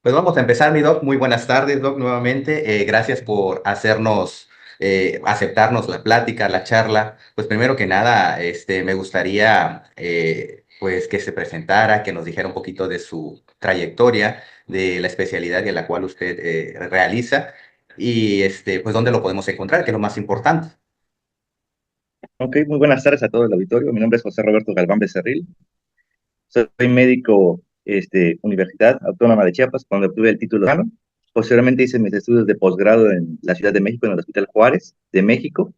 Pues vamos a empezar, mi Doc. Muy buenas tardes, Doc, nuevamente. Gracias por aceptarnos la plática, la charla. Pues primero que nada, me gustaría pues que se presentara, que nos dijera un poquito de su trayectoria, de la especialidad en la cual usted realiza y pues dónde lo podemos encontrar, que es lo más importante. Ok, muy buenas tardes a todo el auditorio. Mi nombre es José Roberto Galván Becerril. Soy médico, Universidad Autónoma de Chiapas, donde obtuve el título de cirujano. Posteriormente hice mis estudios de posgrado en la Ciudad de México, en el Hospital Juárez de México,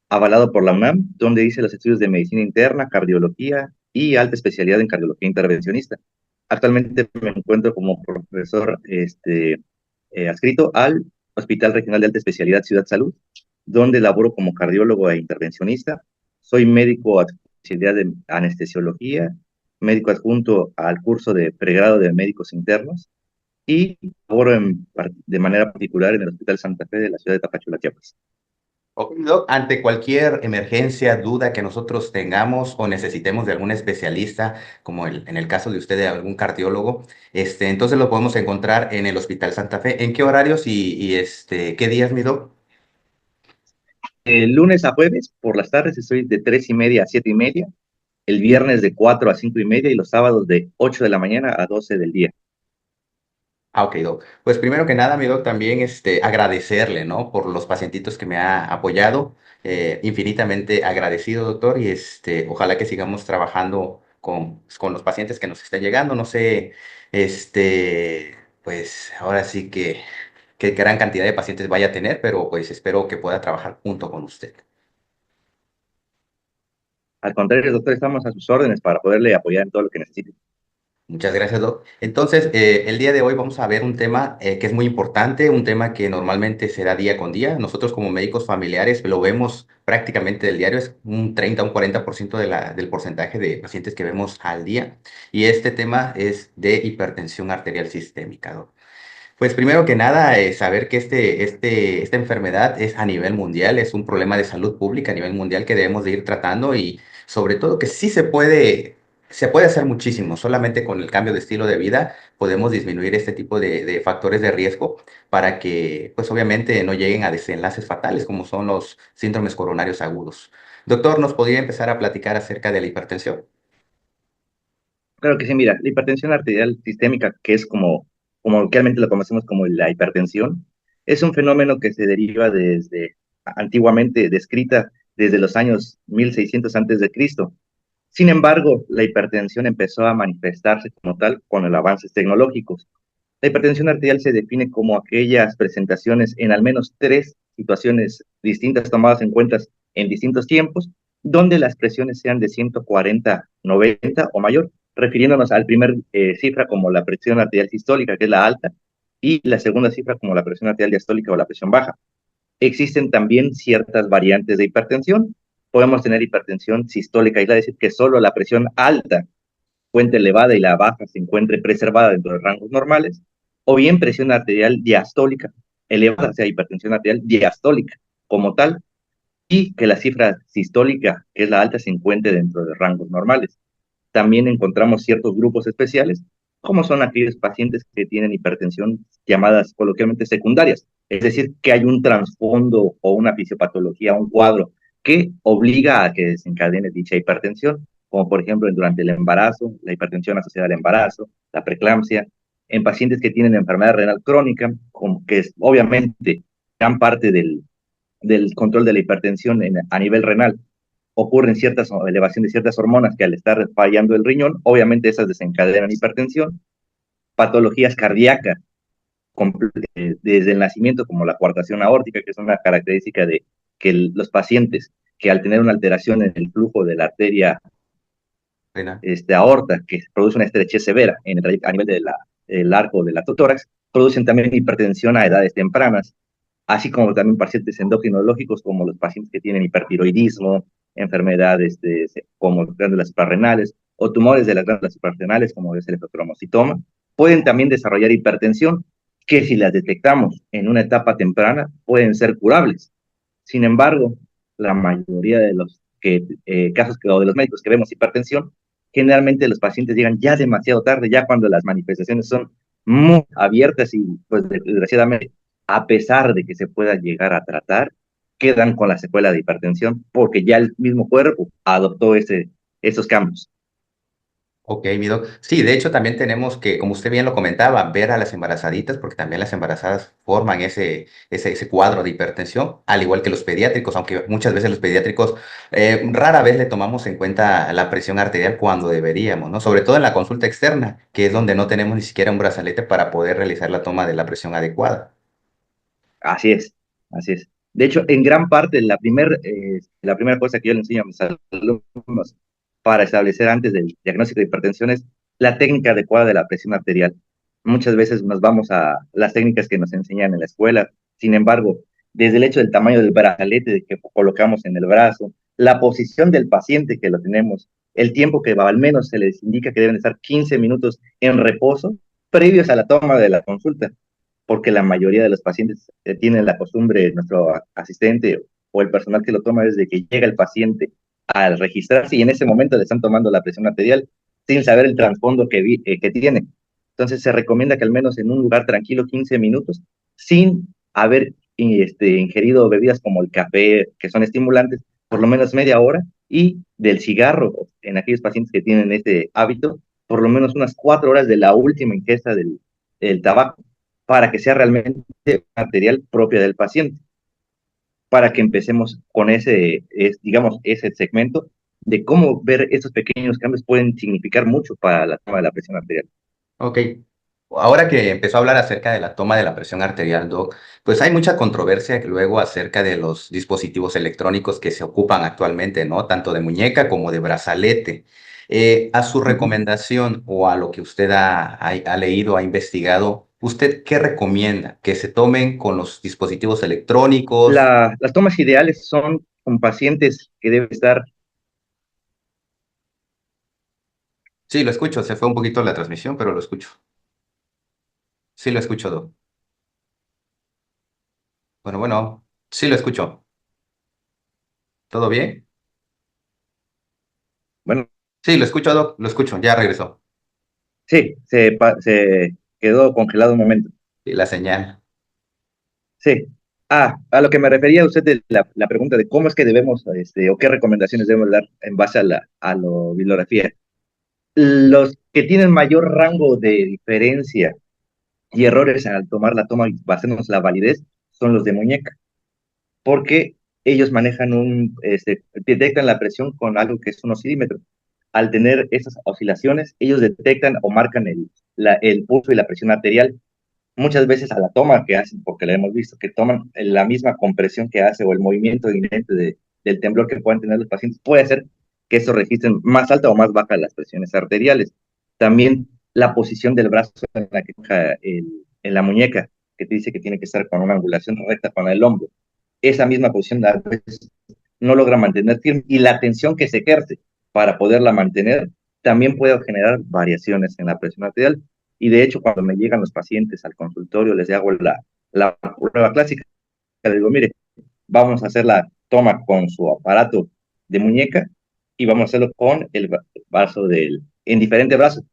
avalado por la UNAM, donde hice los estudios de medicina interna, cardiología y alta especialidad en cardiología intervencionista. Actualmente me encuentro como profesor adscrito al Hospital Regional de Alta Especialidad Ciudad Salud, donde laboro como cardiólogo e intervencionista. Soy médico de especialidad de anestesiología, médico adjunto al curso de pregrado de médicos internos y laboro de manera particular en el Hospital Santa Fe de la ciudad de Tapachula, Chiapas. Ok, Doc, ante cualquier emergencia, duda que nosotros tengamos o necesitemos de algún especialista, como en el caso de usted de algún cardiólogo, entonces lo podemos encontrar en el Hospital Santa Fe. ¿En qué horarios y qué días, mi Doc? El lunes a jueves por las tardes estoy de 3:30 a 7:30, el viernes de 4 a 5:30 y los sábados de 8 de la mañana a 12 del día. Ah, ok, Doc. Pues primero que nada, mi Doc, también agradecerle, ¿no? Por los pacientitos que me ha apoyado. Infinitamente agradecido, doctor, y ojalá que sigamos trabajando con los pacientes que nos estén llegando. No sé, pues ahora sí que gran cantidad de pacientes vaya a tener, pero pues espero que pueda trabajar junto con usted. Al contrario, doctor, estamos a sus órdenes para poderle apoyar en todo lo que necesite. Muchas gracias, Doc. Entonces, el día de hoy vamos a ver un tema que es muy importante, un tema que normalmente se da día con día. Nosotros como médicos familiares lo vemos prácticamente del diario, es un 30 un 40% del porcentaje de pacientes que vemos al día. Y este tema es de hipertensión arterial sistémica, Doc. Pues primero que nada, saber que esta enfermedad es a nivel mundial, es un problema de salud pública a nivel mundial que debemos de ir tratando y sobre todo que sí se puede hacer muchísimo, solamente con el cambio de estilo de vida podemos disminuir este tipo de factores de riesgo para que, pues obviamente, no lleguen a desenlaces fatales como son los síndromes coronarios agudos. Doctor, ¿nos podría empezar a platicar acerca de la hipertensión? Claro que sí, mira, la hipertensión arterial sistémica, que es como localmente lo conocemos como la hipertensión, es un fenómeno que se deriva desde antiguamente descrita desde los años 1600 antes de Cristo. Sin embargo, la hipertensión empezó a manifestarse como tal con los avances tecnológicos. La hipertensión arterial se define como aquellas presentaciones en al menos tres situaciones distintas tomadas en cuenta en distintos tiempos, donde las presiones sean de 140/90 o mayor, refiriéndonos al primer cifra como la presión arterial sistólica, que es la alta, y la segunda cifra como la presión arterial diastólica o la presión baja. Existen también ciertas variantes de hipertensión. Podemos tener hipertensión sistólica, es decir, que solo la presión alta fuente elevada y la baja se encuentre preservada dentro de rangos normales, o bien presión arterial diastólica elevada, o sea, hipertensión arterial diastólica como tal, y que la cifra sistólica, que es la alta, se encuentre dentro de rangos normales. También encontramos ciertos grupos especiales, como son aquellos pacientes que tienen hipertensión llamadas coloquialmente secundarias, es decir, que hay un trasfondo o una fisiopatología, un cuadro que obliga a que desencadene dicha hipertensión, como por ejemplo durante el embarazo, la hipertensión asociada al embarazo, la preeclampsia, en pacientes que tienen enfermedad renal crónica, que es obviamente gran parte del control de la hipertensión a nivel renal, ocurren ciertas elevación de ciertas hormonas que al estar fallando el riñón, obviamente esas desencadenan hipertensión, patologías cardíacas desde el nacimiento, como la coartación aórtica, que es una característica de que los pacientes que al tener una alteración en el flujo de la arteria Reina. aorta, que produce una estrechez severa a nivel del arco de la tórax, producen también hipertensión a edades tempranas, así como también pacientes endocrinológicos como los pacientes que tienen hipertiroidismo, enfermedades como glándulas suprarrenales o tumores de las glándulas suprarrenales como es el hepatotromocitoma, pueden también desarrollar hipertensión que si las detectamos en una etapa temprana pueden ser curables. Sin embargo, la mayoría de los casos o de los médicos que vemos hipertensión, generalmente los pacientes llegan ya demasiado tarde, ya cuando las manifestaciones son muy abiertas y, pues, desgraciadamente, a pesar de que se pueda llegar a tratar, quedan con la secuela de hipertensión porque ya el mismo cuerpo adoptó esos cambios. Ok, mi doc. Sí, de hecho también tenemos que, como usted bien lo comentaba, ver a las embarazaditas, porque también las embarazadas forman ese cuadro de hipertensión, al igual que los pediátricos, aunque muchas veces los pediátricos rara vez le tomamos en cuenta la presión arterial cuando deberíamos, ¿no? Sobre todo en la consulta externa, que es donde no tenemos ni siquiera un brazalete para poder realizar la toma de la presión adecuada. Así es, así es. De hecho, en gran parte, la primera cosa que yo le enseño a mis alumnos para establecer antes del diagnóstico de hipertensión es la técnica adecuada de la presión arterial. Muchas veces nos vamos a las técnicas que nos enseñan en la escuela. Sin embargo, desde el hecho del tamaño del brazalete que colocamos en el brazo, la posición del paciente que lo tenemos, el tiempo que al menos se les indica que deben estar 15 minutos en reposo previos a la toma de la consulta porque la mayoría de los pacientes tienen la costumbre, nuestro asistente o el personal que lo toma desde que llega el paciente al registrarse y en ese momento le están tomando la presión arterial sin saber el trasfondo que tiene. Entonces se recomienda que al menos en un lugar tranquilo 15 minutos, sin haber ingerido bebidas como el café, que son estimulantes, por lo menos media hora, y del cigarro, en aquellos pacientes que tienen este hábito, por lo menos unas 4 horas de la última ingesta del tabaco para que sea realmente material propio del paciente, para que empecemos con digamos, ese segmento de cómo ver estos pequeños cambios pueden significar mucho para la toma de la presión arterial. Ok. Ahora que empezó a hablar acerca de la toma de la presión arterial, Doc, pues hay mucha controversia luego acerca de los dispositivos electrónicos que se ocupan actualmente, ¿no? Tanto de muñeca como de brazalete. A su Uh -huh. recomendación o a lo que usted ha leído, ha investigado, ¿usted qué recomienda? ¿Que se tomen con los dispositivos electrónicos? Las tomas ideales son con pacientes que deben estar, Sí, lo escucho, se fue un poquito la transmisión, pero lo escucho. Sí, lo escucho, Doc. Bueno, bueno, sí lo escucho. ¿Todo bien? bueno, Sí, lo escucho, Doc, lo escucho, ya regresó. sí, se quedó congelado un momento. Y la señal. Sí. A lo que me refería usted de la pregunta de cómo es que debemos, o qué recomendaciones debemos dar en base a la bibliografía. Los que tienen mayor rango de diferencia y errores al tomar la toma y basarnos en la validez son los de muñeca, porque ellos manejan detectan la presión con algo que es un oscilímetro. Al tener esas oscilaciones, ellos detectan o marcan el pulso y la presión arterial muchas veces a la toma que hacen, porque la hemos visto, que toman la misma compresión que hace o el movimiento inherente del temblor que puedan tener los pacientes, puede hacer que eso registren más alta o más baja las presiones arteriales. También la posición del brazo en la que en la muñeca, que te dice que tiene que estar con una angulación recta con el hombro. Esa misma posición a veces no logra mantener firme y la tensión que se ejerce para poderla mantener también puede generar variaciones en la presión arterial. Y de hecho, cuando me llegan los pacientes al consultorio, les hago la prueba clásica. Les digo, mire, vamos a hacer la toma con su aparato de muñeca y vamos a hacerlo con el brazo en diferentes brazos.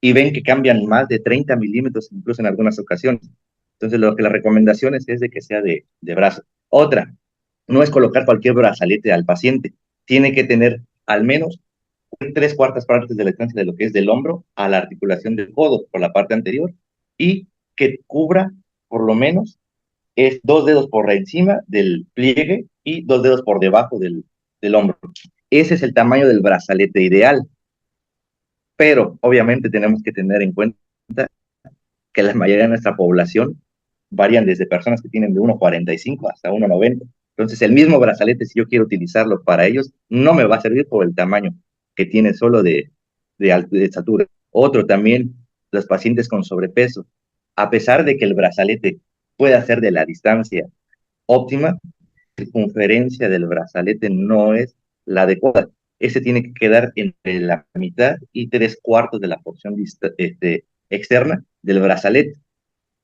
Y ven que cambian más de 30 milímetros, incluso en algunas ocasiones. Entonces, lo que las recomendaciones es de que sea de brazo. Otra, no es colocar cualquier brazalete al paciente. Tiene que tener al menos 3/4 partes de la distancia de lo que es del hombro a la articulación del codo por la parte anterior y que cubra por lo menos 2 dedos por encima del pliegue y 2 dedos por debajo del hombro. Ese es el tamaño del brazalete ideal, pero obviamente tenemos que tener en cuenta que la mayoría de nuestra población varían desde personas que tienen de 1,45 hasta 1,90. Entonces, el mismo brazalete, si yo quiero utilizarlo para ellos, no me va a servir por el tamaño que tiene solo de estatura. Otro también, los pacientes con sobrepeso. A pesar de que el brazalete pueda ser de la distancia óptima, la circunferencia del brazalete no es la adecuada. Ese tiene que quedar entre la mitad y 3/4 de la porción externa del brazalete.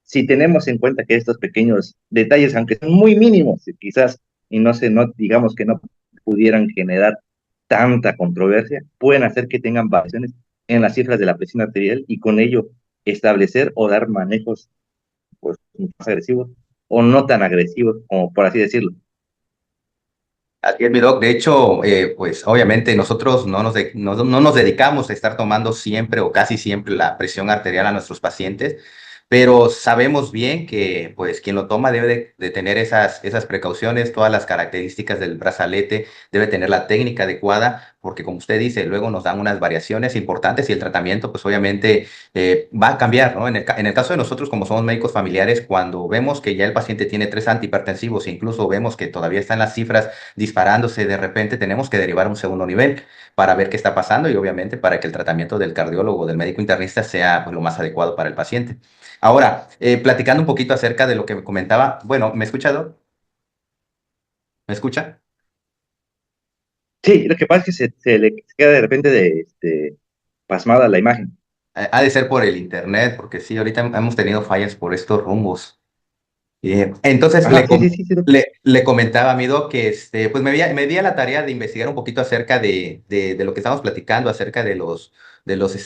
Si tenemos en cuenta que estos pequeños detalles, aunque son muy mínimos, quizás, y no digamos que no pudieran generar tanta controversia, pueden hacer que tengan variaciones en las cifras de la presión arterial y con ello establecer o dar manejos pues, más agresivos o no tan agresivos, como por así decirlo. Así es, mi doc. De hecho, pues obviamente nosotros no nos dedicamos a estar tomando siempre o casi siempre la presión arterial a nuestros pacientes, pero sabemos bien que pues quien lo toma debe de tener esas precauciones, todas las características del brazalete, debe tener la técnica adecuada, porque como usted dice, luego nos dan unas variaciones importantes y el tratamiento pues obviamente va a cambiar, ¿no? En el caso de nosotros, como somos médicos familiares, cuando vemos que ya el paciente tiene tres antihipertensivos e incluso vemos que todavía están las cifras disparándose de repente, tenemos que derivar a un segundo nivel para ver qué está pasando y obviamente para que el tratamiento del cardiólogo o del médico internista sea pues, lo más adecuado para el paciente. Ahora, platicando un poquito acerca de lo que me comentaba, bueno, ¿me escucha, Doc? ¿Me escucha? Sí, lo que pasa es que se le queda de repente pasmada la imagen. Ha de ser por el internet, porque sí, ahorita hemos tenido fallas por estos rumbos. Entonces Ajá, sí, sí, sí, sí, le comentaba a mi doc que pues me di a la tarea de investigar un poquito acerca de lo que estamos platicando, acerca de los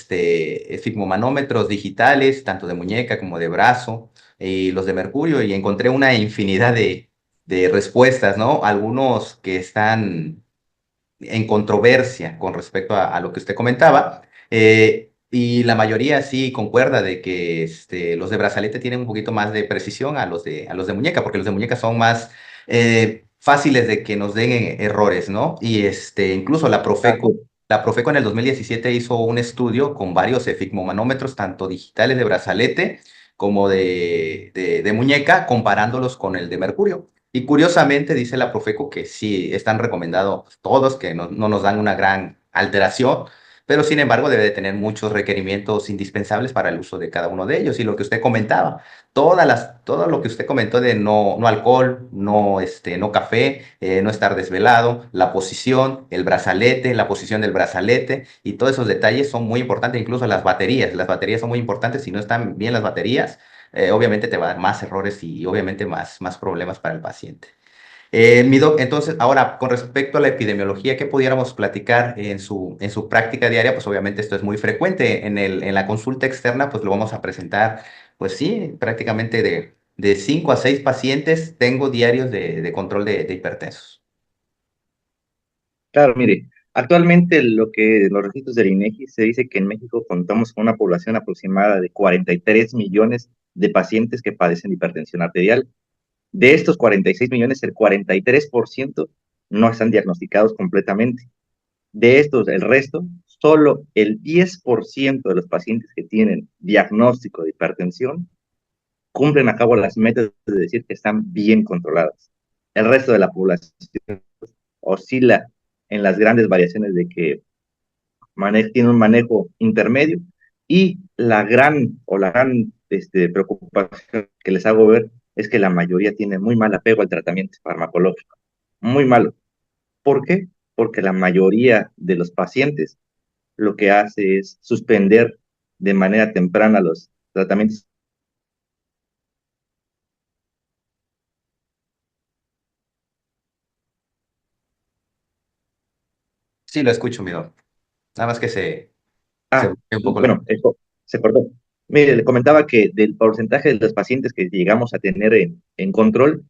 esfigmomanómetros digitales, tanto de muñeca como de brazo, y los de mercurio, y encontré una infinidad de respuestas, ¿no? Algunos que están en controversia con respecto a lo que usted comentaba. Y la mayoría sí concuerda de que los de brazalete tienen un poquito más de precisión a los de muñeca, porque los de muñeca son más fáciles de que nos den errores, ¿no? Y incluso así es. la Profeco en el 2017 hizo un estudio con varios efigmomanómetros, tanto digitales de brazalete como de muñeca, comparándolos con el de mercurio. Y curiosamente dice la Profeco que sí están recomendados todos, que no nos dan una gran alteración, pero sin embargo debe de tener muchos requerimientos indispensables para el uso de cada uno de ellos. Y lo que usted comentaba, todo lo que usted comentó de no alcohol, no café, no estar desvelado, la posición, el brazalete, la posición del brazalete y todos esos detalles son muy importantes, incluso las baterías. Las baterías son muy importantes. Si no están bien las baterías, obviamente te va a dar más errores y obviamente más problemas para el paciente. Mi doc, entonces, ahora, con respecto a la epidemiología, ¿qué pudiéramos platicar en su práctica diaria? Pues obviamente esto es muy frecuente. En la consulta externa, pues lo vamos a presentar, pues sí, prácticamente de 5 a 6 pacientes tengo diarios de control de hipertensos. Claro, mire, actualmente lo que los registros del INEGI se dice que en México contamos con una población aproximada de 43 millones de pacientes que padecen hipertensión arterial. De estos 46 millones, el 43% no están diagnosticados completamente. De estos, el resto, solo el 10% de los pacientes que tienen diagnóstico de hipertensión cumplen a cabo las metas de decir que están bien controladas. El resto de la población oscila en las grandes variaciones de que tiene un manejo intermedio y la gran preocupación que les hago ver es que la mayoría tiene muy mal apego al tratamiento farmacológico, muy malo. ¿Por qué? Porque la mayoría de los pacientes lo que hace es suspender de manera temprana los tratamientos. Sí, lo escucho, mi doc. Nada más que se Ah, bloquea un poco la... bueno, eso se cortó. Mire, le comentaba que del porcentaje de los pacientes que llegamos a tener en control,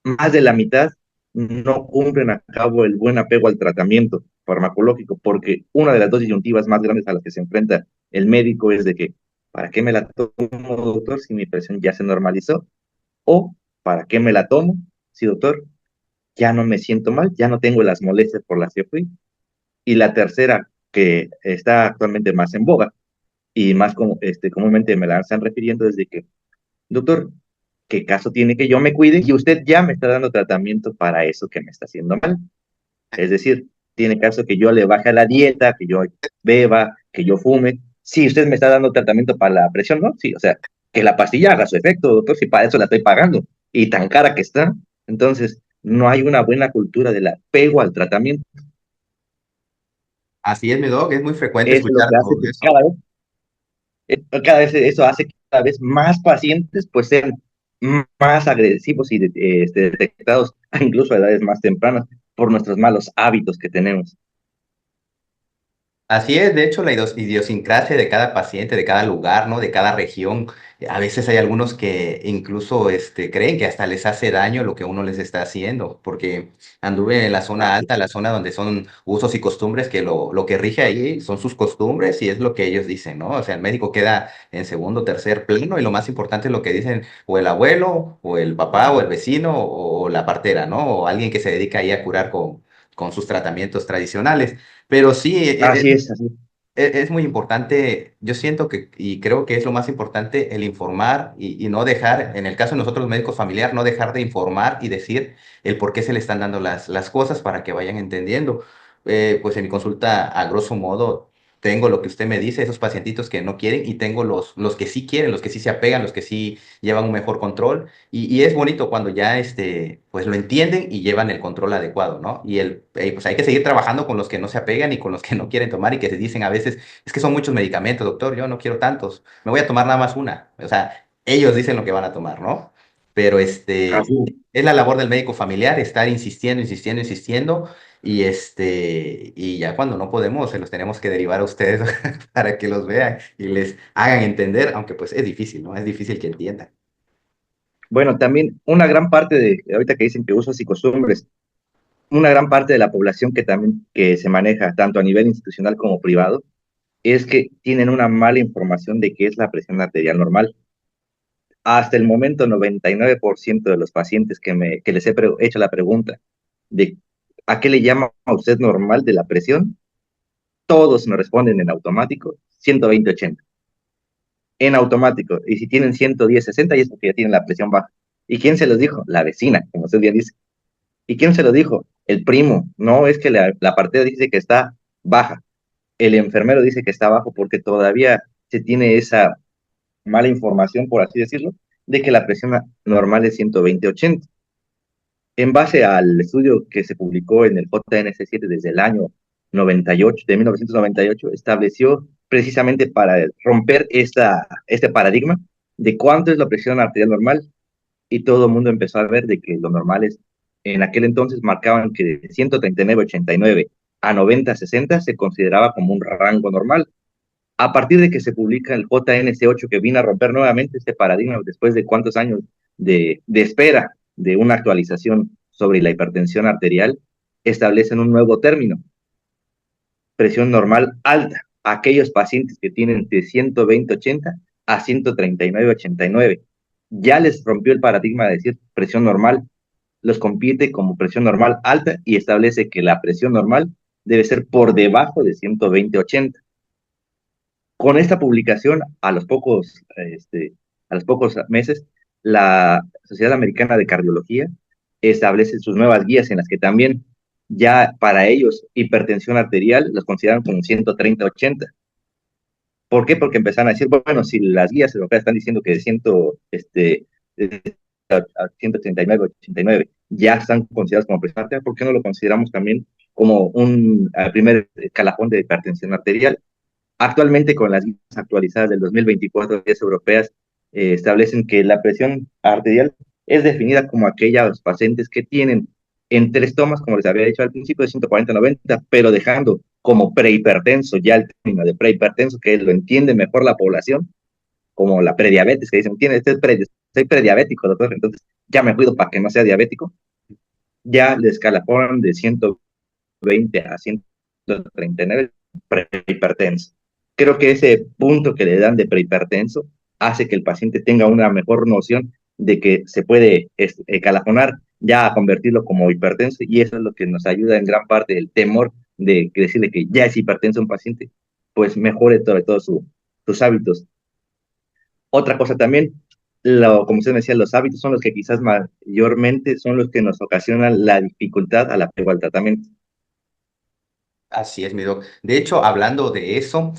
más de la mitad no cumplen a cabo el buen apego al tratamiento farmacológico, porque una de las dos disyuntivas más grandes a las que se enfrenta el médico es de que, ¿para qué me la tomo, doctor, si mi presión ya se normalizó? O, ¿para qué me la tomo si, doctor, ya no me siento mal, ya no tengo las molestias por las que fui? Y la tercera, que está actualmente más en boga y más comúnmente me la están refiriendo, es de que, doctor, ¿qué caso tiene que yo me cuide y usted ya me está dando tratamiento para eso que me está haciendo mal? Es decir, tiene caso que yo le baje la dieta, que yo beba, que yo fume. Sí, usted me está dando tratamiento para la presión, ¿no? Sí, o sea, que la pastilla haga su efecto, doctor, si para eso la estoy pagando y tan cara que está. Entonces, no hay una buena cultura del apego al tratamiento. Así es, mi doc, es muy frecuente Eso es lo escuchar que hace todo que eso. cada vez eso hace que cada vez más pacientes pues sean más agresivos y detectados incluso a edades más tempranas por nuestros malos hábitos que tenemos. Así es, de hecho, la idiosincrasia de cada paciente, de cada lugar, ¿no? De cada región. A veces hay algunos que incluso creen que hasta les hace daño lo que uno les está haciendo, porque anduve en la zona Así alta, es. la zona donde son usos y costumbres, que lo que rige ahí son sus costumbres y es lo que ellos dicen, ¿no? O sea, el médico queda en segundo, tercer plano y lo más importante es lo que dicen o el abuelo, o el papá, o el vecino, o la partera, ¿no? O alguien que se dedica ahí a curar con sus tratamientos tradicionales. Pero sí, Así es, así es. es muy importante, yo siento que, y creo que es lo más importante, el informar y no dejar, en el caso de nosotros los médicos familiares, no dejar de informar y decir el por qué se le están dando las cosas para que vayan entendiendo. Pues en mi consulta, a grosso modo, tengo lo que usted me dice, esos pacientitos que no quieren, y tengo los que sí quieren, los que sí se apegan, los que sí llevan un mejor control. Y es bonito cuando ya pues lo entienden y llevan el control adecuado, ¿no? Pues hay que seguir trabajando con los que no se apegan y con los que no quieren tomar y que se dicen a veces, es que son muchos medicamentos, doctor, yo no quiero tantos, me voy a tomar nada más una. O sea, ellos dicen lo que van a tomar, ¿no? Pero Así es. es la labor del médico familiar estar insistiendo, insistiendo, insistiendo. Y ya cuando no podemos, se los tenemos que derivar a ustedes para que los vean y les hagan entender, aunque pues es difícil, ¿no? Es difícil que entiendan. Bueno, también una gran parte ahorita que dicen que usos y costumbres, una gran parte de la población que también que se maneja tanto a nivel institucional como privado, es que tienen una mala información de qué es la presión arterial normal. Hasta el momento, 99% de los pacientes que les hecho la pregunta de a qué le llama a usted normal de la presión, todos me responden en automático 120/80. En automático. Y si tienen 110/60, y es porque ya tienen la presión baja. ¿Y quién se los dijo? La vecina, como usted bien dice. ¿Y quién se lo dijo? El primo. No, es que la partera dice que está baja. El enfermero dice que está bajo porque todavía se tiene esa mala información, por así decirlo, de que la presión normal es 120/80. En base al estudio que se publicó en el JNS7 desde el año 98, de 1998, estableció precisamente para romper este paradigma de cuánto es la presión arterial normal, y todo el mundo empezó a ver de que lo normal es, en aquel entonces marcaban que de 139/89 a 90/60 se consideraba como un rango normal. A partir de que se publica el JNS8, que vino a romper nuevamente este paradigma después de cuántos años de espera de una actualización sobre la hipertensión arterial, establecen un nuevo término: presión normal alta, aquellos pacientes que tienen de 120/80 a 139/89. Ya les rompió el paradigma de decir presión normal, los compite como presión normal alta y establece que la presión normal debe ser por debajo de 120/80. Con esta publicación, a los pocos meses, la Sociedad Americana de Cardiología establece sus nuevas guías en las que también ya para ellos hipertensión arterial los consideran como 130/80. ¿Por qué? Porque empezaron a decir, bueno, si las guías europeas están diciendo que de 139/89 ya están considerados como presión arterial, ¿por qué no lo consideramos también como un primer escalafón de hipertensión arterial? Actualmente, con las guías actualizadas del 2024, guías europeas establecen que la presión arterial es definida como aquellos pacientes que tienen en tres tomas, como les había dicho al principio, de 140/90, pero dejando como prehipertenso ya el término de prehipertenso, que lo entiende mejor la población, como la prediabetes, que dicen, soy prediabético, doctor, entonces ya me cuido para que no sea diabético. Ya le escalafonan de 120 a 139 prehipertenso. Creo que ese punto que le dan de prehipertenso hace que el paciente tenga una mejor noción de que se puede calafonar ya a convertirlo como hipertenso, y eso es lo que nos ayuda en gran parte del temor de decirle que ya es hipertenso un paciente, pues mejore sobre todo sus hábitos. Otra cosa también, como usted me decía, los hábitos son los que quizás mayormente son los que nos ocasionan la dificultad al apego al tratamiento. Así es, mi doc. De hecho, hablando de eso,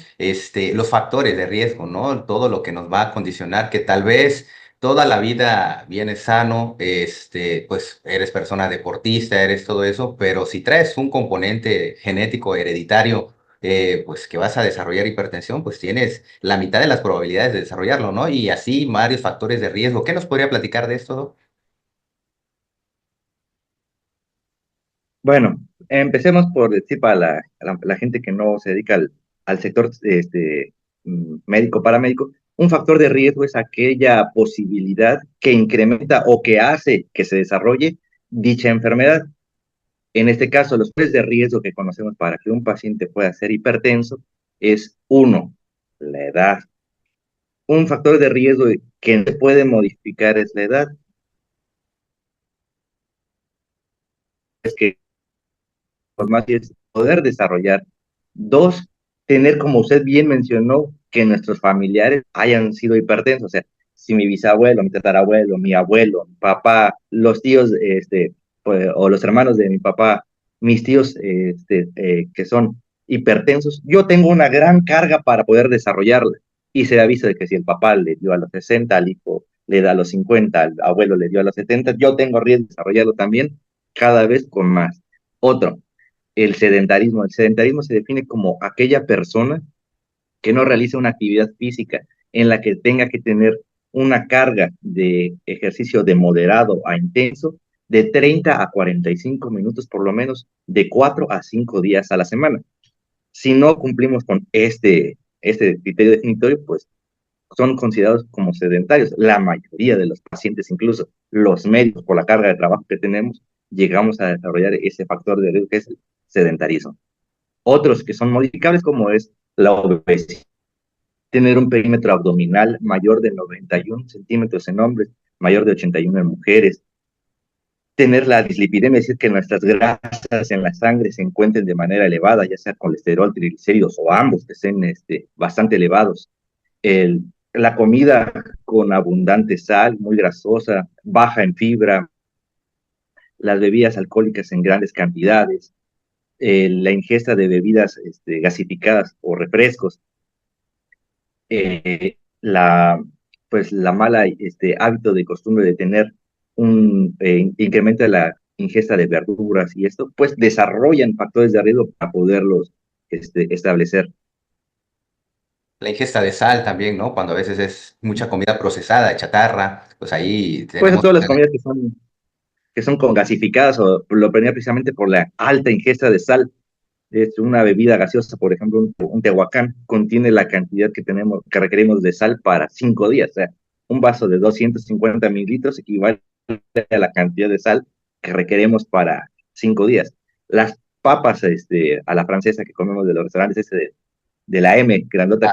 los factores de riesgo, ¿no? Todo lo que nos va a condicionar, que tal vez toda la vida vienes sano, pues eres persona deportista, eres todo eso, pero si traes un componente genético hereditario, pues que vas a desarrollar hipertensión, pues tienes la mitad de las probabilidades de desarrollarlo, ¿no? Y así varios factores de riesgo. ¿Qué nos podría platicar de esto, doc? Bueno, empecemos por decir para la gente que no se dedica al sector médico, paramédico, un factor de riesgo es aquella posibilidad que incrementa o que hace que se desarrolle dicha enfermedad. En este caso, los factores de riesgo que conocemos para que un paciente pueda ser hipertenso es uno, la edad. Un factor de riesgo que no se puede modificar es la edad. Es que más es poder desarrollar. Dos, tener, como usted bien mencionó, que nuestros familiares hayan sido hipertensos. O sea, si mi bisabuelo, mi tatarabuelo, mi abuelo, mi papá, los tíos, pues, o los hermanos de mi papá, mis tíos, que son hipertensos, yo tengo una gran carga para poder desarrollarla. Y se avisa de que si el papá le dio a los 60, al hijo le da a los 50, al abuelo le dio a los 70, yo tengo riesgo de desarrollarlo también cada vez con más. Otro, el sedentarismo. El sedentarismo se define como aquella persona que no realiza una actividad física en la que tenga que tener una carga de ejercicio de moderado a intenso de 30 a 45 minutos por lo menos de 4 a 5 días a la semana. Si no cumplimos con este criterio definitorio, pues son considerados como sedentarios. La mayoría de los pacientes, incluso los médicos, por la carga de trabajo que tenemos, llegamos a desarrollar ese factor de riesgo que es el sedentarismo. Otros que son modificables, como es la obesidad, tener un perímetro abdominal mayor de 91 centímetros en hombres, mayor de 81 en mujeres, tener la dislipidemia, es decir, que nuestras grasas en la sangre se encuentren de manera elevada, ya sea colesterol, triglicéridos o ambos que estén bastante elevados. La comida con abundante sal, muy grasosa, baja en fibra, las bebidas alcohólicas en grandes cantidades, la ingesta de bebidas gasificadas o refrescos, la, pues la mala hábito de costumbre de tener un incremento de la ingesta de verduras y esto, pues desarrollan factores de riesgo para poderlos establecer. La ingesta de sal también, ¿no? Cuando a veces es mucha comida procesada, chatarra, pues ahí Pues tenemos todas que las tener. comidas que son con gasificadas o lo prendía precisamente por la alta ingesta de sal. Es una bebida gaseosa, por ejemplo, un tehuacán, contiene la cantidad que tenemos, que requerimos de sal para 5 días. O sea, un vaso de 250 mililitros equivale a la cantidad de sal que requerimos para 5 días. Las papas a la francesa que comemos de los restaurantes, de la M, grandota,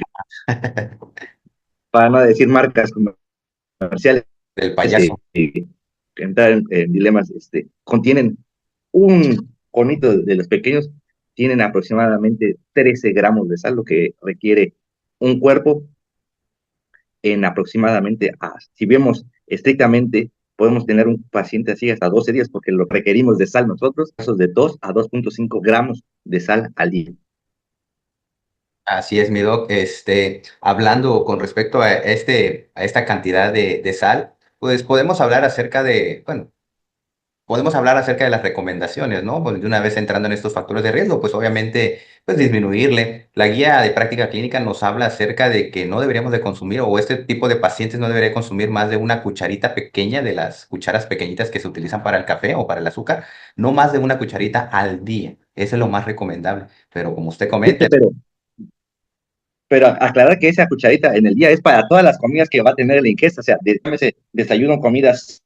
para no decir marcas comerciales, Del payaso. entrar en dilemas, contienen un conito de los pequeños, tienen aproximadamente 13 gramos de sal, lo que requiere un cuerpo en aproximadamente, si vemos estrictamente, podemos tener un paciente así hasta 12 días porque lo requerimos de sal nosotros, casos de 2 a 2.5 gramos de sal al día. Así es, mi doc. Hablando con respecto a a esta cantidad de sal, pues podemos hablar acerca de, bueno, podemos hablar acerca de las recomendaciones, ¿no? Pues de una vez entrando en estos factores de riesgo, pues obviamente, pues disminuirle. La guía de práctica clínica nos habla acerca de que no deberíamos de consumir, o este tipo de pacientes no debería consumir más de una cucharita pequeña de las cucharas pequeñitas que se utilizan para el café o para el azúcar, no más de una cucharita al día. Eso es lo más recomendable. Pero como usted Sí, comenta, pero aclarar que esa cucharita en el día es para todas las comidas que va a tener la ingesta, o sea, desayuno, comidas,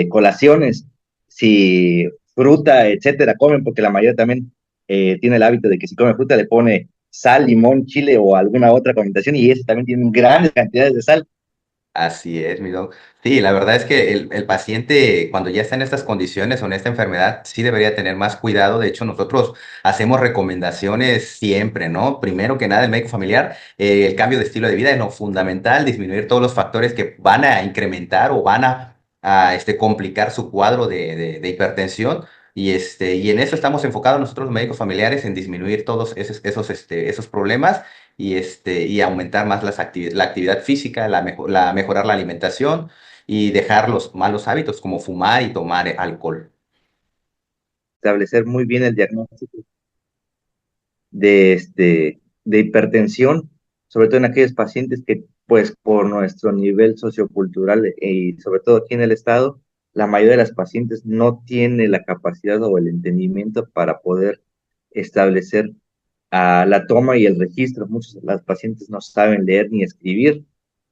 colaciones, si fruta, etcétera, comen, porque la mayoría también tiene el hábito de que si come fruta le pone sal, limón, chile o alguna otra combinación y eso también tiene grandes cantidades de sal. así es, mi doc. Sí, la verdad es que el paciente cuando ya está en estas condiciones o en esta enfermedad sí debería tener más cuidado. De hecho, nosotros hacemos recomendaciones siempre, ¿no? Primero que nada, el médico familiar, el cambio de estilo de vida es lo fundamental, disminuir todos los factores que van a incrementar o van complicar su cuadro de hipertensión. Y en eso estamos enfocados nosotros los médicos familiares, en disminuir todos esos problemas y aumentar más la actividad física, mejorar la alimentación y dejar los malos hábitos como fumar y tomar alcohol. Establecer muy bien el diagnóstico de hipertensión, sobre todo en aquellos pacientes que, pues, por nuestro nivel sociocultural y sobre todo aquí en el estado, la mayoría de las pacientes no tiene la capacidad o el entendimiento para poder establecer a la toma y el registro. Muchos de los pacientes no saben leer ni escribir.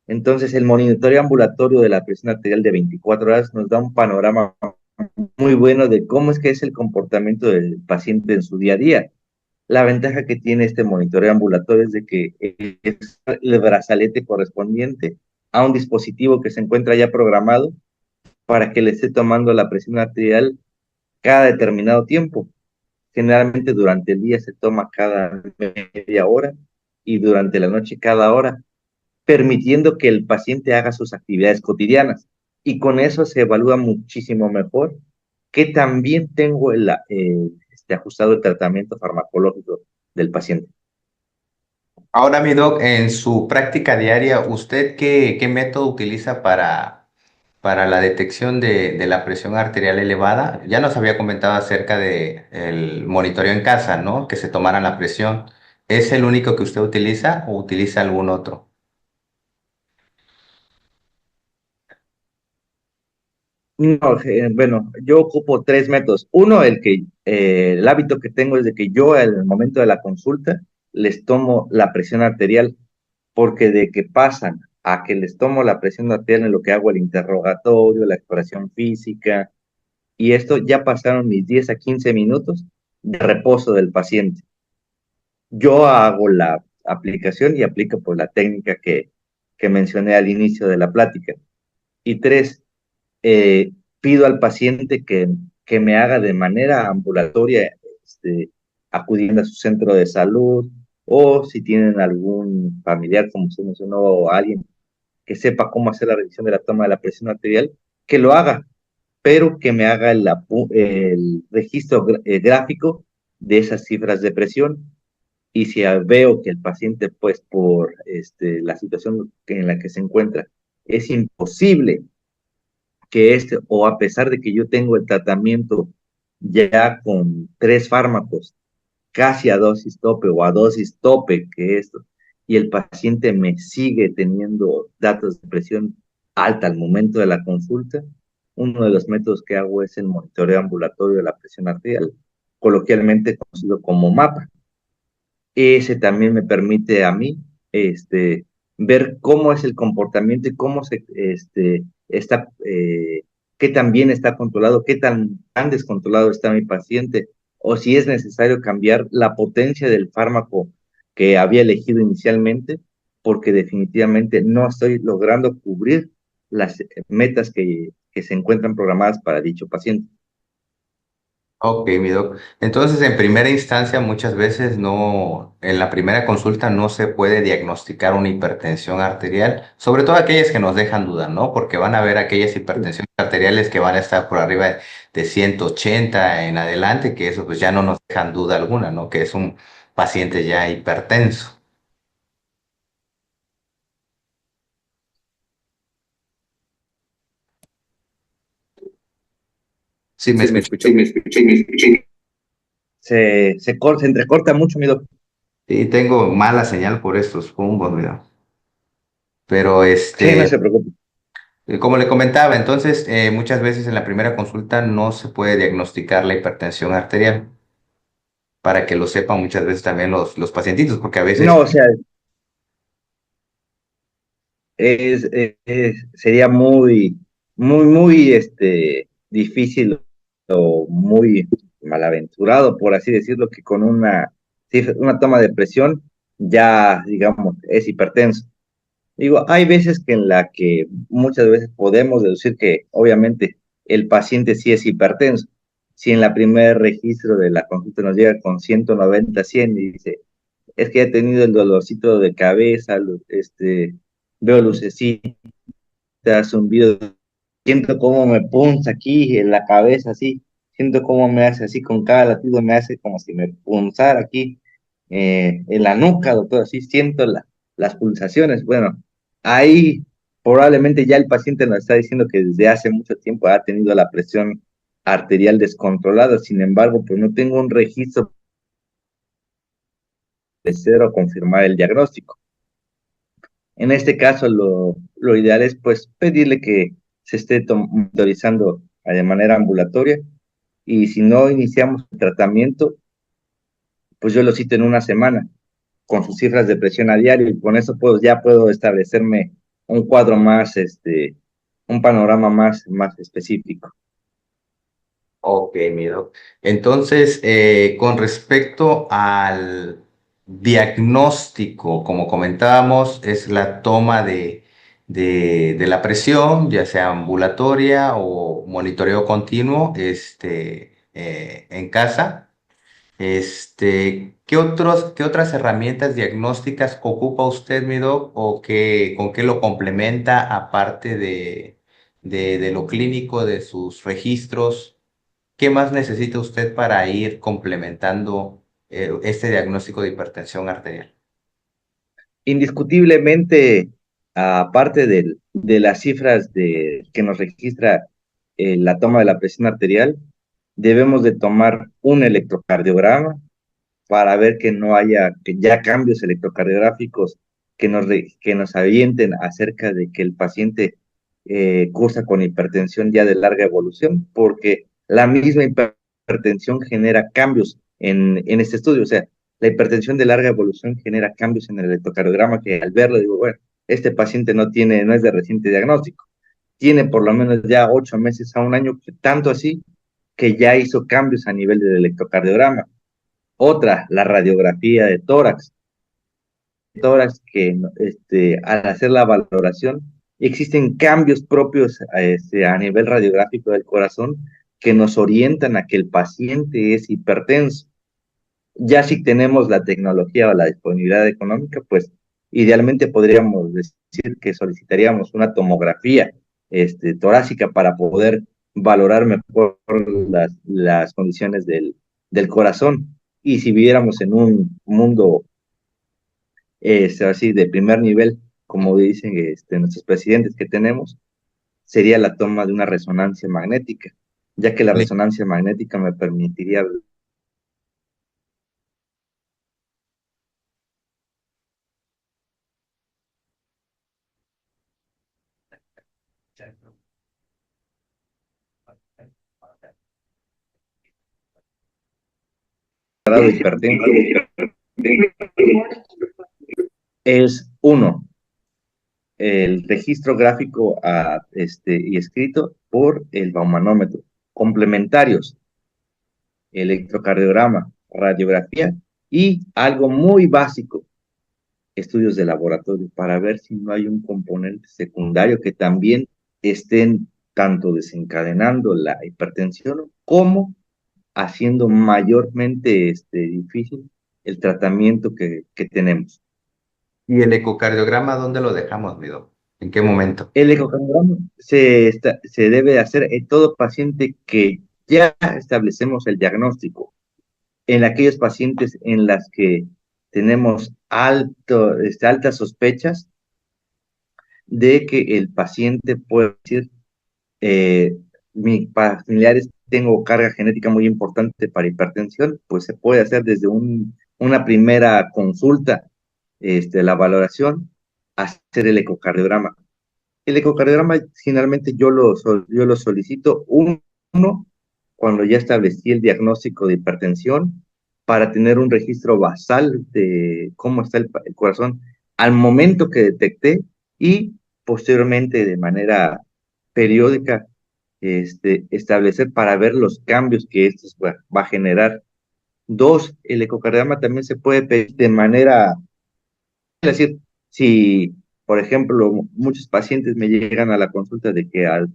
Entonces, el monitoreo ambulatorio de la presión arterial de 24 horas nos da un panorama muy bueno de cómo es que es el comportamiento del paciente en su día a día. La ventaja que tiene este monitoreo ambulatorio es de que es el brazalete correspondiente a un dispositivo que se encuentra ya programado para que le esté tomando la presión arterial cada determinado tiempo. Generalmente durante el día se toma cada media hora y durante la noche cada hora, permitiendo que el paciente haga sus actividades cotidianas. Y con eso se evalúa muchísimo mejor que también tengo ajustado el tratamiento farmacológico del paciente. Ahora, mi doc, en su práctica diaria, ¿usted qué método utiliza para la detección de la presión arterial elevada? Ya nos había comentado acerca de el monitoreo en casa, ¿no? Que se tomaran la presión. ¿Es el único que usted utiliza o utiliza algún otro? No, bueno, yo ocupo tres métodos. Uno, el hábito que tengo es de que yo al momento de la consulta les tomo la presión arterial, porque de que pasan a que les tomo la presión arterial en lo que hago el interrogatorio, la exploración física, y esto ya pasaron mis 10 a 15 minutos de reposo del paciente. Yo hago la aplicación y aplico por la técnica que mencioné al inicio de la plática. Y tres, pido al paciente que me haga de manera ambulatoria, acudiendo a su centro de salud, o si tienen algún familiar, como se mencionó, o alguien que sepa cómo hacer la revisión de la toma de la presión arterial, que lo haga, pero que me haga el registro gráfico de esas cifras de presión. Y si veo que el paciente, pues por la situación en la que se encuentra, es imposible que o a pesar de que yo tengo el tratamiento ya con 3 fármacos, casi a dosis tope o a dosis tope que esto, y el paciente me sigue teniendo datos de presión alta al momento de la consulta, uno de los métodos que hago es el monitoreo ambulatorio de la presión arterial, coloquialmente conocido como MAPA. Ese también me permite a mí ver cómo es el comportamiento y cómo está, qué tan bien está controlado, qué tan descontrolado está mi paciente, o si es necesario cambiar la potencia del fármaco que había elegido inicialmente, porque definitivamente no estoy logrando cubrir las metas que se encuentran programadas para dicho paciente. Ok, mi doc. Entonces, en primera instancia, muchas veces no, en la primera consulta no se puede diagnosticar una hipertensión arterial, sobre todo aquellas que nos dejan duda, ¿no? Porque van a haber aquellas hipertensiones arteriales que van a estar por arriba de 180 en adelante, que eso pues ya no nos dejan duda alguna, ¿no? Que es un paciente ya hipertenso. Sí, me Sí, me escucho. escuchó. Se entrecorta mucho, mi doctor. Sí, tengo mala señal por estos fungos, mira. Pero Sí, no se preocupe. como le comentaba, entonces muchas veces en la primera consulta no se puede diagnosticar la hipertensión arterial, para que lo sepan muchas veces también los pacientitos, porque a No, veces, o sea, sería muy difícil o muy malaventurado, por así decirlo, que con una toma de presión ya, digamos, es hipertenso. Digo, hay veces que en la que muchas veces podemos deducir que obviamente el paciente sí es hipertenso. Si en la primer registro de la consulta nos llega con 190, 100 y dice, es que he tenido el dolorcito de cabeza, veo lucecitas, zumbido, siento cómo me punza aquí en la cabeza, así, siento cómo me hace así con cada latido, me hace como si me punzara aquí en la nuca, doctor, así siento las pulsaciones. Bueno, ahí probablemente ya el paciente nos está diciendo que desde hace mucho tiempo ha tenido la presión arterial descontrolada, sin embargo, pues no tengo un registro de cero confirmar el diagnóstico. En este caso, lo ideal es pues pedirle que se esté monitorizando de manera ambulatoria, y si no iniciamos el tratamiento, pues yo lo cito en una semana con sus cifras de presión a diario y con eso ya puedo establecerme un cuadro más, un panorama más específico. Ok, miro. Entonces, con respecto al diagnóstico, como comentábamos, es la toma de la presión, ya sea ambulatoria o monitoreo continuo, en casa. ¿Qué otras herramientas diagnósticas ocupa usted, mi doc, o con qué lo complementa aparte de lo clínico, de sus registros? ¿Qué más necesita usted para ir complementando este diagnóstico de hipertensión arterial? Indiscutiblemente, aparte de las cifras que nos registra la toma de la presión arterial, debemos de tomar un electrocardiograma para ver que no haya que ya cambios electrocardiográficos que nos avienten acerca de que el paciente cursa con hipertensión ya de larga evolución, porque la misma hipertensión genera cambios en este estudio. O sea, la hipertensión de larga evolución genera cambios en el electrocardiograma que al verlo digo, bueno, este paciente no es de reciente diagnóstico, tiene por lo menos ya 8 meses a un año, tanto así que ya hizo cambios a nivel del electrocardiograma. Otra, la radiografía de tórax. Tórax que al hacer la valoración existen cambios propios a nivel radiográfico del corazón que nos orientan a que el paciente es hipertenso. Ya si tenemos la tecnología o la disponibilidad económica, pues idealmente podríamos decir que solicitaríamos una tomografía torácica para poder valorar mejor las condiciones del corazón. Y si viviéramos en un mundo así de primer nivel, como dicen nuestros presidentes que tenemos, sería la toma de una resonancia magnética, ya que la Le- resonancia magnética me permitiría grado hipertenso. Es uno, el registro gráfico y escrito por el baumanómetro. Complementarios, electrocardiograma, radiografía y algo muy básico, estudios de laboratorio para ver si no hay un componente secundario que también estén tanto desencadenando la hipertensión como haciendo mayormente difícil el tratamiento que tenemos. ¿Y el ecocardiograma dónde lo dejamos, mi doc? ¿En qué momento? El ecocardiograma se debe hacer en todo paciente que ya establecemos el diagnóstico, en aquellos pacientes en las que tenemos altas sospechas de que el paciente puede decir, mis familiares tengo carga genética muy importante para hipertensión, pues se puede hacer desde una primera consulta, la valoración, hacer el ecocardiograma. El ecocardiograma generalmente yo lo solicito uno cuando ya establecí el diagnóstico de hipertensión para tener un registro basal de cómo está el corazón al momento que detecté y posteriormente de manera periódica establecer para ver los cambios que esto va a generar. Dos, el ecocardiograma también se puede pedir de manera, es decir, si, por ejemplo, muchos pacientes me llegan a la consulta de que a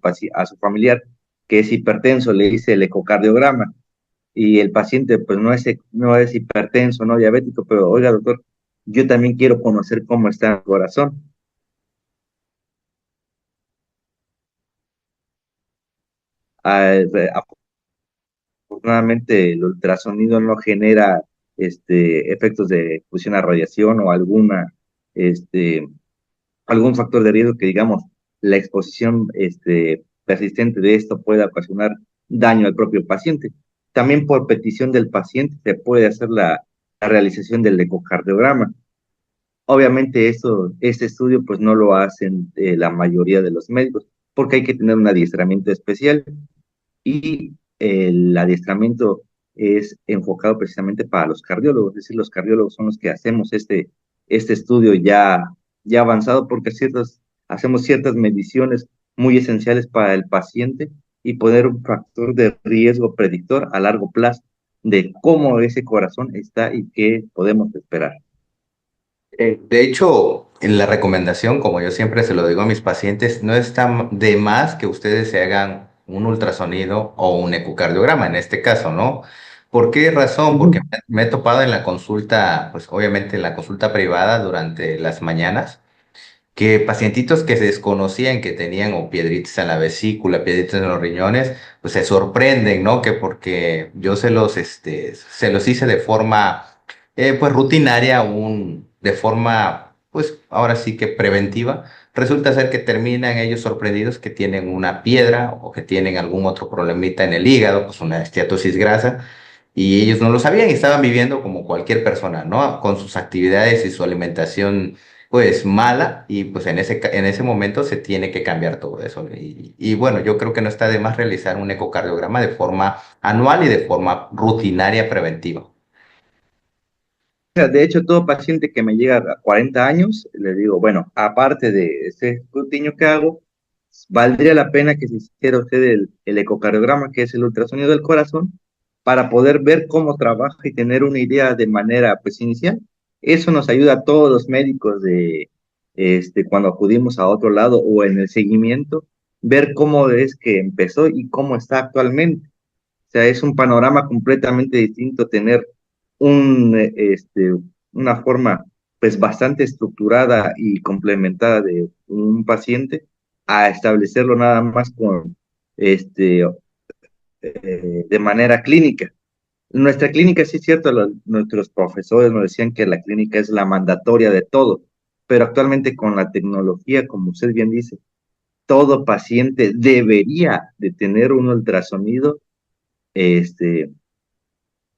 su familiar que es hipertenso le hice el ecocardiograma y el paciente pues no es hipertenso, no diabético, pero oiga doctor, yo también quiero conocer cómo está el corazón. Ah, Afortunadamente el ultrasonido no genera efectos de exposición a radiación o este, algún factor de riesgo que, digamos, la exposición persistente de esto pueda ocasionar daño al propio paciente. También por petición del paciente se puede hacer la realización del ecocardiograma. Obviamente este estudio pues no lo hacen la mayoría de los médicos porque hay que tener un adiestramiento especial y el adiestramiento es enfocado precisamente para los cardiólogos, es decir, los cardiólogos son los que hacemos este estudio ya avanzado porque hacemos ciertas mediciones muy esenciales para el paciente y poner un factor de riesgo predictor a largo plazo de cómo ese corazón está y qué podemos esperar. De hecho, en la recomendación, como yo siempre se lo digo a mis pacientes, no está de más que ustedes se hagan un ultrasonido o un ecocardiograma en este caso, ¿no? ¿Por qué razón? Porque Ujú. me he topado en la consulta, pues obviamente en la consulta privada durante las mañanas que pacientitos que se desconocían que tenían o piedritas en la vesícula, piedritas en los riñones, pues se sorprenden, ¿no? Que porque yo se los hice de forma, pues rutinaria, de forma, pues ahora sí que preventiva, resulta ser que terminan ellos sorprendidos que tienen una piedra o que tienen algún otro problemita en el hígado, pues una esteatosis grasa. Y ellos no lo sabían y estaban viviendo como cualquier persona, ¿no? Con sus actividades y su alimentación pues mala y pues en ese momento se tiene que cambiar todo eso. Y bueno, yo creo que no está de más realizar un ecocardiograma de forma anual y de forma rutinaria preventiva. Sea, de hecho, todo paciente que me llega a 40 años, le digo, bueno, aparte de ese escrutinio que hago, valdría la pena que se hiciera usted el ecocardiograma, que es el ultrasonido del corazón, para poder ver cómo trabaja y tener una idea de manera pues inicial. Eso nos ayuda a todos los médicos de cuando acudimos a otro lado o en el seguimiento, ver cómo es que empezó y cómo está actualmente. O sea, es un panorama completamente distinto tener una forma pues bastante estructurada y complementada de un paciente a establecerlo nada más este, de manera clínica. Nuestra clínica, sí es cierto, nuestros profesores nos decían que la clínica es la mandatoria de todo, pero actualmente con la tecnología, como usted bien dice, todo paciente debería de tener un ultrasonido este,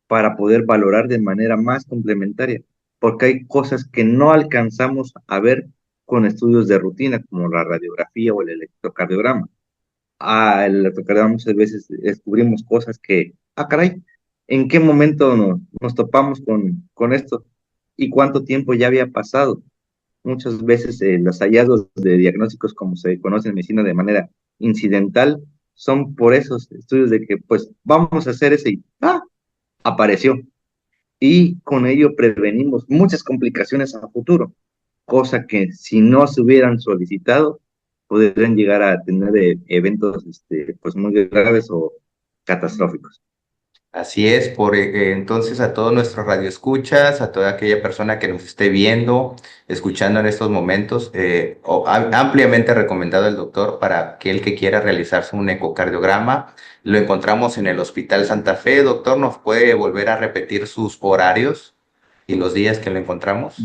para poder valorar de manera más complementaria, porque hay cosas que no alcanzamos a ver con estudios de rutina, como la radiografía o el electrocardiograma. El electrocardiograma muchas veces descubrimos cosas que, caray, ¿en qué momento nos topamos con esto? ¿Y cuánto tiempo ya había pasado? Muchas veces los hallazgos de diagnósticos, como se conoce en medicina de manera incidental, son por esos estudios de que, pues, vamos a hacer ese y, apareció y con ello prevenimos muchas complicaciones a futuro, cosa que si no se hubieran solicitado, podrían llegar a tener eventos pues muy graves o catastróficos. Así es, entonces a todos nuestros radioescuchas, a toda aquella persona que nos esté viendo, escuchando en estos momentos, ampliamente recomendado el doctor para aquel que quiera realizarse un ecocardiograma. Lo encontramos en el Hospital Santa Fe. Doctor, ¿nos puede volver a repetir sus horarios y los días que lo encontramos?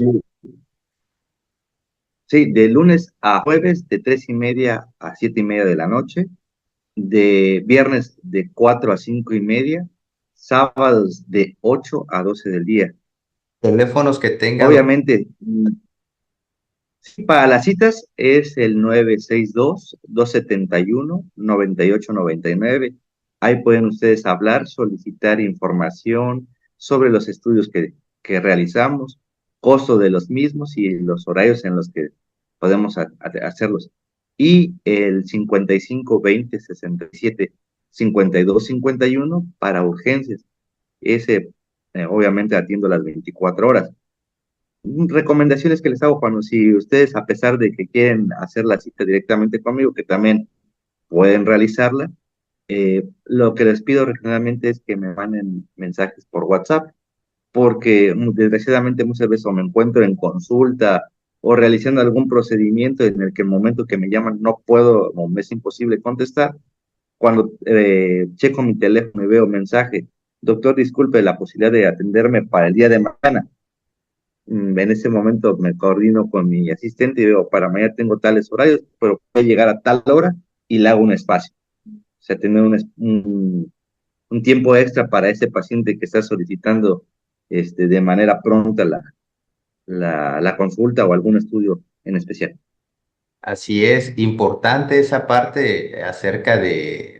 Sí, de lunes a jueves de 3:30 a 7:30 de la noche, de viernes de 4 a 5:30, sábados de 8 a 12 del día. Teléfonos que tenga, doctor. Obviamente, sí, para las citas es el 962-271-9899. Ahí pueden ustedes hablar, solicitar información sobre los estudios que realizamos, costo de los mismos y los horarios en los que podemos hacerlos. Y el 5520-67-5251 para urgencias. Ese, obviamente, atiendo las 24 horas. Recomendaciones que les hago, Juan, si ustedes, a pesar de que quieren hacer la cita directamente conmigo, que también pueden realizarla, lo que les pido generalmente es que me manden mensajes por WhatsApp, porque desgraciadamente muchas veces o me encuentro en consulta o realizando algún procedimiento en el que el momento que me llaman no puedo o me es imposible contestar. Cuando checo mi teléfono y veo mensaje, doctor, disculpe la posibilidad de atenderme para el día de mañana. En ese momento me coordino con mi asistente y veo, para mañana tengo tales horarios, pero puede llegar a tal hora y le hago un espacio. O sea, tener un tiempo extra para ese paciente que está solicitando de manera pronta la consulta o algún estudio en especial. Así es, importante esa parte acerca de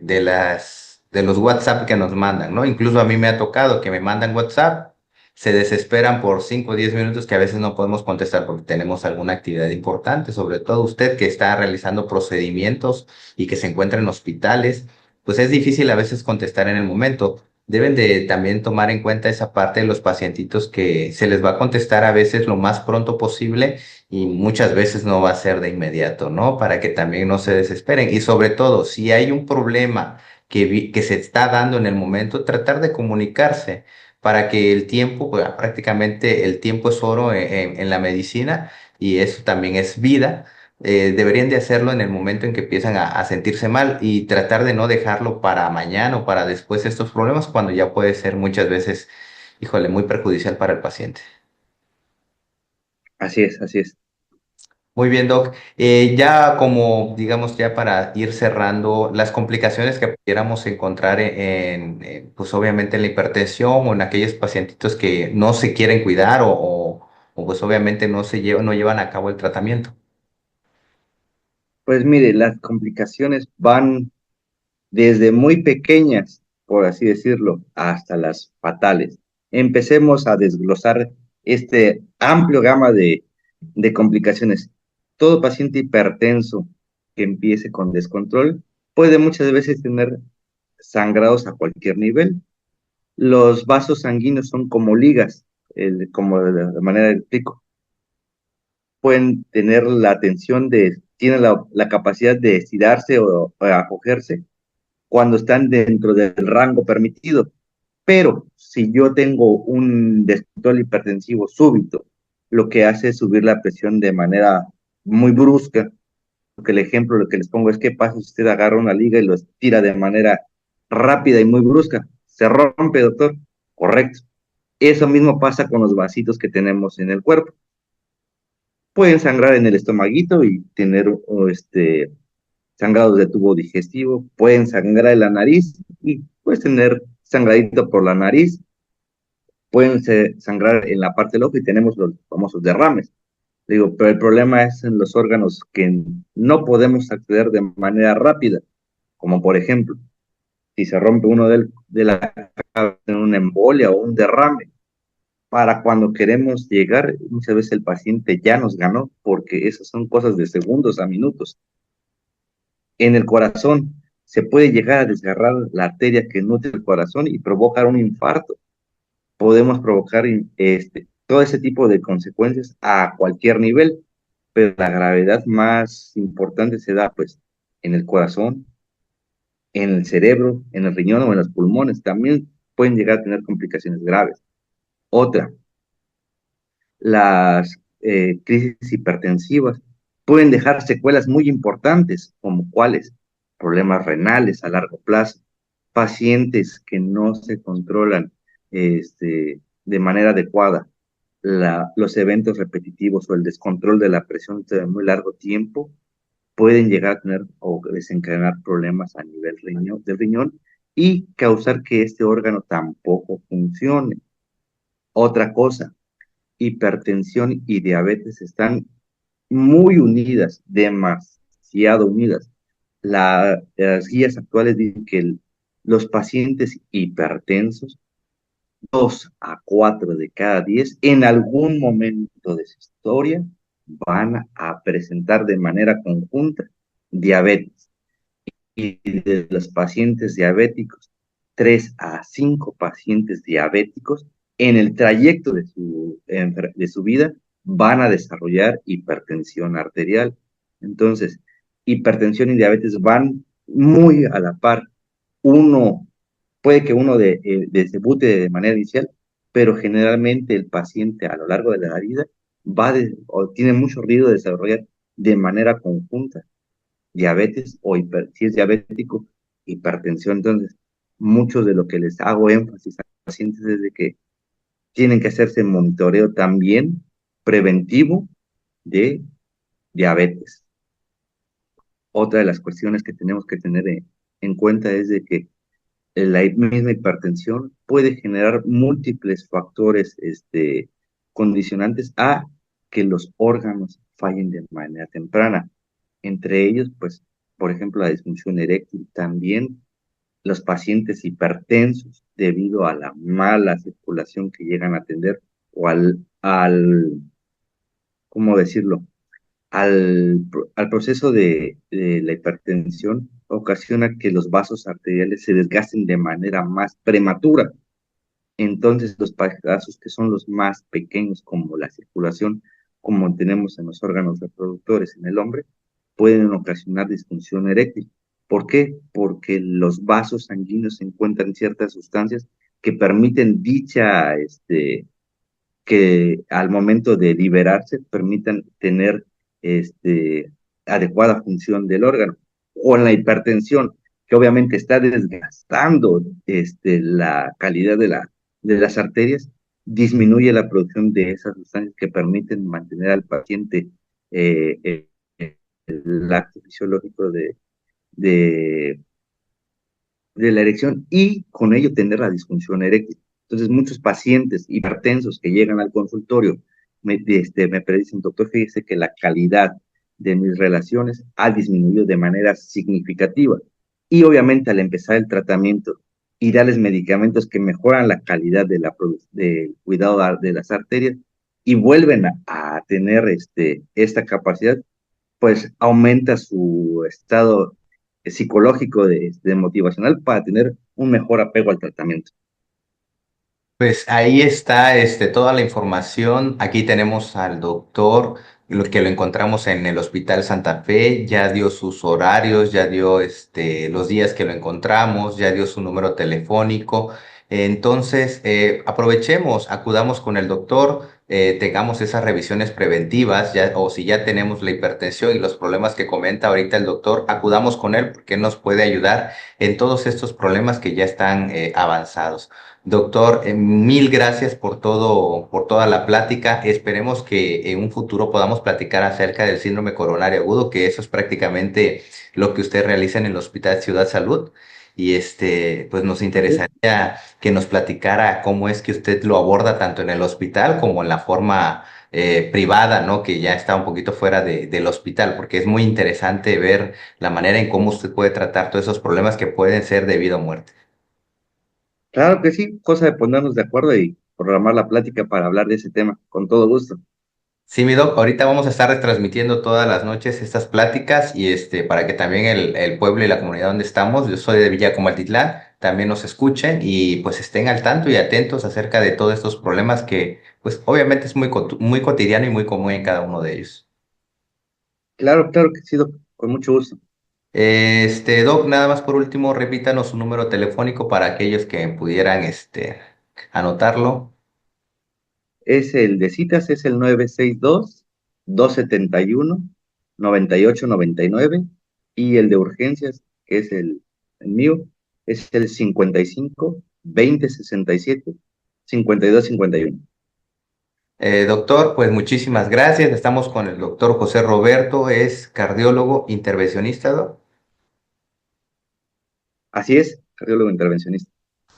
de los WhatsApp que nos mandan, ¿no? Incluso a mí me ha tocado que me mandan WhatsApp, se desesperan por 5 o 10 minutos que a veces no podemos contestar porque tenemos alguna actividad importante, sobre todo usted que está realizando procedimientos y que se encuentra en hospitales, pues es difícil a veces contestar en el momento. Deben de también tomar en cuenta esa parte de los pacientitos que se les va a contestar a veces lo más pronto posible y muchas veces no va a ser de inmediato, ¿no? Para que también no se desesperen. Y sobre todo, si hay un problema que se está dando en el momento, tratar de comunicarse para que el tiempo, pues, prácticamente el tiempo es oro en la medicina y eso también es vida. Deberían de hacerlo en el momento en que empiezan a sentirse mal y tratar de no dejarlo para mañana o para después estos problemas cuando ya puede ser muchas veces, híjole, muy perjudicial para el paciente. Así es, así es. Muy bien, Doc. Ya como, digamos, ya para ir cerrando, las complicaciones que pudiéramos encontrar pues obviamente en la hipertensión o en aquellos pacientitos que no se quieren cuidar o, pues obviamente no llevan a cabo el tratamiento. Pues mire, las complicaciones van desde muy pequeñas, por así decirlo, hasta las fatales. Empecemos a desglosar este amplio gama de complicaciones. Todo paciente hipertenso que empiece con descontrol puede muchas veces tener sangrados a cualquier nivel. Los vasos sanguíneos son como ligas, como de manera del pico. Pueden tener la tensión tienen la capacidad de estirarse o acogerse cuando están dentro del rango permitido. Pero si yo tengo un descontrol hipertensivo súbito, lo que hace es subir la presión de manera muy brusca. Porque el ejemplo lo que les pongo es qué pasa si usted agarra una liga y lo estira de manera rápida y muy brusca. Se rompe, doctor. Correcto. Eso mismo pasa con los vasitos que tenemos en el cuerpo. Pueden sangrar en el estomaguito y tener sangrados de tubo digestivo, pueden sangrar en la nariz y puedes tener sangradito por la nariz, pueden sangrar en la parte del ojo y tenemos los famosos derrames. Digo, pero el problema es en los órganos que no podemos acceder de manera rápida, como por ejemplo, si se rompe uno de la cabeza en una embolia o un derrame, para cuando queremos llegar, muchas veces el paciente ya nos ganó, porque esas son cosas de segundos a minutos. En el corazón se puede llegar a desgarrar la arteria que nutre el corazón y provocar un infarto. Podemos provocar todo ese tipo de consecuencias a cualquier nivel, pero la gravedad más importante se da pues en el corazón, en el cerebro, en el riñón o en los pulmones. También pueden llegar a tener complicaciones graves. Otra, las crisis hipertensivas pueden dejar secuelas muy importantes, como cuáles, problemas renales a largo plazo, pacientes que no se controlan de manera adecuada, los eventos repetitivos o el descontrol de la presión de muy largo tiempo pueden llegar a tener o desencadenar problemas a nivel del riñón y causar que este órgano tampoco funcione. Otra cosa, hipertensión y diabetes están muy unidas, demasiado unidas. Las guías actuales dicen que los pacientes hipertensos, 2 a 4 de cada 10, en algún momento de su historia, van a presentar de manera conjunta diabetes. Y de los pacientes diabéticos, 3 a 5 pacientes diabéticos en el trayecto de su vida van a desarrollar hipertensión arterial. Entonces, hipertensión y diabetes van muy a la par. Uno, puede que uno debute de manera inicial, pero generalmente el paciente a lo largo de la vida o tiene mucho riesgo de desarrollar de manera conjunta diabetes o si es diabético, hipertensión. Entonces, mucho de lo que les hago énfasis a los pacientes es de que tienen que hacerse monitoreo también preventivo de diabetes. Otra de las cuestiones que tenemos que tener en cuenta es de que la misma hipertensión puede generar múltiples factores condicionantes a que los órganos fallen de manera temprana. Entre ellos, pues, por ejemplo, la disfunción eréctil también los pacientes hipertensos debido a la mala circulación que llegan a tener o ¿cómo decirlo? Al proceso de la hipertensión ocasiona que los vasos arteriales se desgasten de manera más prematura. Entonces, los vasos que son los más pequeños, como la circulación, como tenemos en los órganos reproductores en el hombre, pueden ocasionar disfunción eréctil. ¿Por qué? Porque los vasos sanguíneos encuentran ciertas sustancias que permiten que al momento de liberarse permitan tener este, adecuada función del órgano. O en la hipertensión, que obviamente está desgastando la calidad de las arterias, disminuye la producción de esas sustancias que permiten mantener al paciente eh, eh, el acto fisiológico de de la erección y con ello tener la disfunción eréctil. Entonces, muchos pacientes hipertensos que llegan al consultorio me predicen, doctor, fíjese que la calidad de mis relaciones ha disminuido de manera significativa. Y obviamente al empezar el tratamiento y darles medicamentos que mejoran la calidad del cuidado de las arterias y vuelven a tener esta capacidad, pues aumenta su estado psicológico de motivacional para tener un mejor apego al tratamiento. Pues ahí está toda la información. Aquí tenemos al doctor, lo que lo encontramos en el Hospital Santa Fe, ya dio sus horarios, ya dio los días que lo encontramos, ya dio su número telefónico. Entonces, aprovechemos, acudamos con el doctor, tengamos esas revisiones preventivas, ya, o si ya tenemos la hipertensión y los problemas que comenta ahorita el doctor, acudamos con él porque nos puede ayudar en todos estos problemas que ya están avanzados. Doctor, mil gracias por todo, por toda la plática. Esperemos que en un futuro podamos platicar acerca del síndrome coronario agudo, que eso es prácticamente lo que usted realiza en el Hospital Ciudad Salud. Y pues nos interesaría que nos platicara cómo es que usted lo aborda tanto en el hospital como en la forma privada, ¿no? Que ya está un poquito fuera del hospital, porque es muy interesante ver la manera en cómo usted puede tratar todos esos problemas que pueden ser debido a muerte. Claro que sí, cosa de ponernos de acuerdo y programar la plática para hablar de ese tema, con todo gusto. Sí, mi doc, ahorita vamos a estar retransmitiendo todas las noches estas pláticas y para que también el pueblo y la comunidad donde estamos, yo soy de Villacomaltitlán, también nos escuchen y pues estén al tanto y atentos acerca de todos estos problemas que pues obviamente es muy cotidiano y muy común en cada uno de ellos. Claro, claro que sí, doc, con mucho gusto. Doc, nada más por último, repítanos su número telefónico para aquellos que pudieran anotarlo. Es el de citas, es el 962-271-9899 y el de urgencias, que es el mío, es el 55-2067-5251. Doctor, pues muchísimas gracias. Estamos con el doctor José Roberto, es cardiólogo intervencionista, doc. Así es, cardiólogo intervencionista.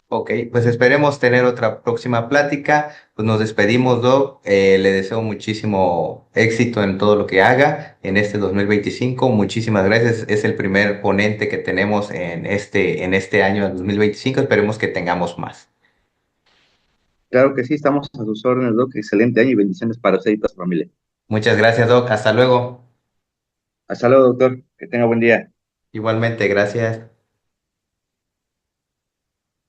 Ok, pues esperemos tener otra próxima plática. Pues nos despedimos, Doc. Le deseo muchísimo éxito en todo lo que haga en este 2025. Muchísimas gracias. Es el primer ponente que tenemos en este año 2025. Esperemos que tengamos más. Claro que sí, estamos a sus órdenes, Doc. Excelente año y bendiciones para usted y toda su familia. Muchas gracias, Doc. Hasta luego. Hasta luego, doctor. Que tenga buen día. Igualmente, gracias.